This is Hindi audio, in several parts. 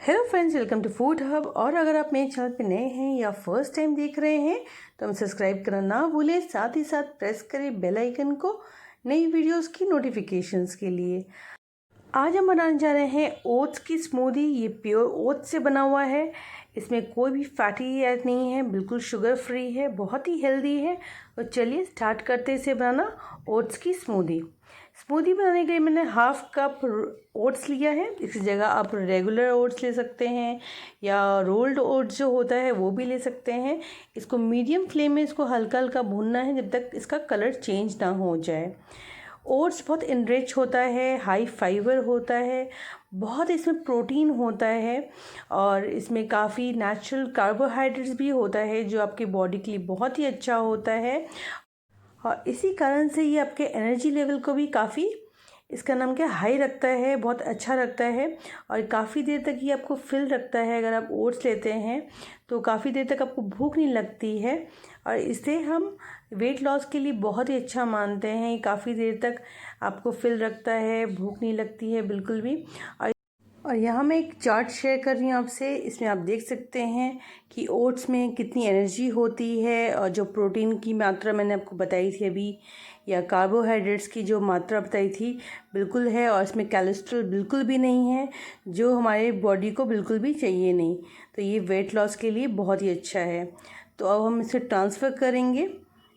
Hello friends, welcome to Food Hub. और अगर आप मेरे चैनल पे नए हैं या फर्स्ट टाइम देख रहे हैं तो हम सब्सक्राइब करना ना भूलें, साथ ही साथ प्रेस करें बेल आइकन को नई वीडियोस की नोटिफिकेशंस के लिए। आज हम बनाने जा रहे हैं ओट्स की स्मूदी। ये प्योर ओट्स से बना हुआ है, इसमें कोई भी फैटी ऐड नहीं है, बिल्कुल शुगर फ्री है, बहुत ही हेल्दी है। तो चलिए स्टार्ट करते हैं इसे बनाना, ओट्स की स्मूदी। स्मूदी बनाने के लिए मैंने हाफ कप ओट्स लिया है। इस जगह आप रेगुलर ओट्स ले सकते हैं या रोल्ड ओट्स जो होता है वो भी ले सकते हैं। इसको मीडियम फ्लेम में इसको हल्का हल्का भूनना है जब तक इसका कलर चेंज ना हो जाए। ओट्स बहुत इनरिच होता है, हाई फाइबर होता है, बहुत इसमें प्रोटीन होता है और इसमें काफ़ी नेचुरल कार्बोहाइड्रेट्स भी होता है जो आपकी बॉडी के लिए बहुत ही अच्छा होता है। और इसी कारण से ये आपके एनर्जी लेवल को भी काफ़ी, इसका नाम क्या, हाई रखता है, बहुत अच्छा रखता है। और काफ़ी देर तक ये आपको फिल रखता है। अगर आप ओट्स लेते हैं तो काफ़ी देर तक आपको भूख नहीं लगती है और इसे हम वेट लॉस के लिए बहुत ही अच्छा मानते हैं। ये काफ़ी देर तक आपको फिल रखता है, भूख नहीं लगती है बिल्कुल भी। और यहाँ मैं एक चार्ट शेयर कर रही हूँ आपसे। इसमें आप देख सकते हैं कि ओट्स में कितनी एनर्जी होती है और जो प्रोटीन की मात्रा मैंने आपको बताई थी अभी, या कार्बोहाइड्रेट्स की जो मात्रा बताई थी, बिल्कुल है। और इसमें कोलेस्ट्रॉल बिल्कुल भी नहीं है जो हमारे बॉडी को बिल्कुल भी चाहिए नहीं। तो ये वेट लॉस के लिए बहुत ही अच्छा है। तो अब हम इसे ट्रांसफ़र करेंगे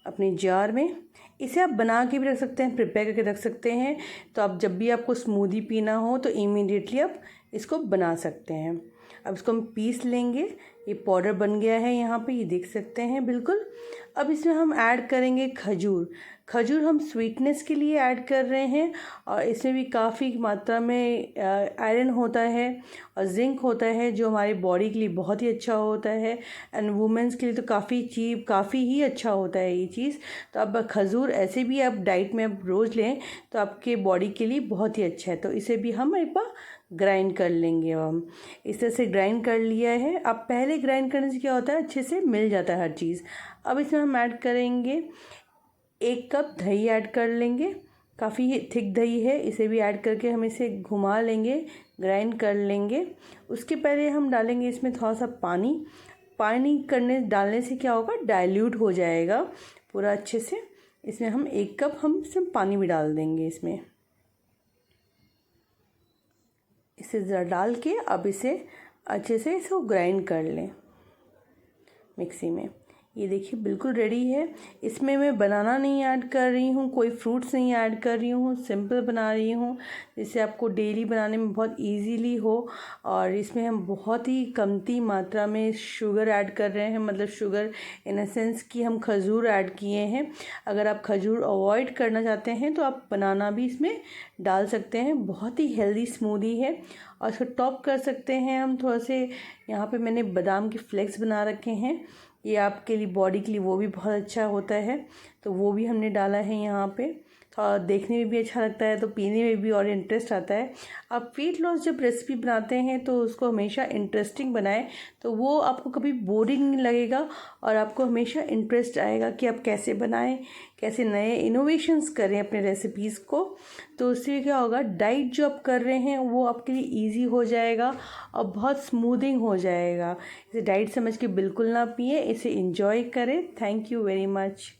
अपने जार में। इसे आप बना के भी रख सकते हैं, प्रिपेयर करके रख सकते हैं। तो आप जब भी आपको स्मूदी पीना हो तो इमीडिएटली आप इसको बना सकते हैं। अब इसको हम पीस लेंगे। ये पाउडर बन गया है, यहाँ पे ये देख सकते हैं बिल्कुल। अब इसमें हम ऐड करेंगे खजूर। खजूर हम स्वीटनेस के लिए ऐड कर रहे हैं और इसमें भी काफ़ी मात्रा में आयरन होता है और जिंक होता है जो हमारी बॉडी के लिए बहुत ही अच्छा होता है। एंड वुमेंस के लिए तो काफ़ी ही अच्छा होता है ये चीज़। तो अब खजूर ऐसे भी आप डाइट में आप रोज़ लें तो आपके बॉडी के लिए बहुत ही अच्छा है। तो इसे भी हम एक बार ग्राइंड कर लेंगे। अब हम इस तरह से ग्राइंड कर लिया है। अब पहले ग्राइंड करने से क्या होता है, अच्छे से मिल जाता है हर चीज़। अब इसमें हम ऐड करेंगे 1 कप दही ऐड कर लेंगे। काफ़ी थिक दही है, इसे भी ऐड करके हम इसे घुमा लेंगे, ग्राइंड कर लेंगे। उसके पहले हम डालेंगे इसमें थोड़ा सा पानी। पानी डालने से क्या होगा, डाइल्यूट हो जाएगा पूरा अच्छे से। इसमें हम 1 कप हम इसमें पानी भी डाल देंगे इसमें। इसे ज़रा डाल के अब इसे अच्छे से इसको ग्राइंड कर लें मिक्सी में। ये देखिए बिल्कुल रेडी है। इसमें मैं बनाना नहीं ऐड कर रही हूँ, कोई फ्रूट्स नहीं ऐड कर रही हूँ, सिंपल बना रही हूँ जिससे आपको डेली बनाने में बहुत इजीली हो। और इसमें हम बहुत ही कमती मात्रा में शुगर ऐड कर रहे हैं, मतलब शुगर इन द सेंस कि हम खजूर ऐड किए हैं। अगर आप खजूर अवॉइड करना चाहते हैं तो आप बनाना भी इसमें डाल सकते हैं। बहुत ही हेल्दी स्मूदी है। और इसको टॉप कर सकते हैं हम थोड़ा से, यहाँ पे मैंने बादाम के फ्लेक्स बना रखे हैं, ये आपके लिए बॉडी के लिए वो भी बहुत अच्छा होता है। तो वो भी हमने डाला है यहाँ पे। थोड़ा देखने में भी अच्छा लगता है तो पीने में भी और इंटरेस्ट आता है। आप वेट लॉस जब रेसिपी बनाते हैं तो उसको हमेशा इंटरेस्टिंग बनाएं, तो वो आपको कभी बोरिंग नहीं लगेगा और आपको हमेशा इंटरेस्ट आएगा कि आप कैसे बनाएं, कैसे नए इनोवेशंस करें अपने रेसिपीज़ को। तो उससे क्या होगा, डाइट जो आप कर रहे हैं वो आपके लिए ईजी हो जाएगा और बहुत स्मूथिंग हो जाएगा। इसे डाइट समझ के बिल्कुल ना पिए, इसे इंजॉय करें। Thank you very much.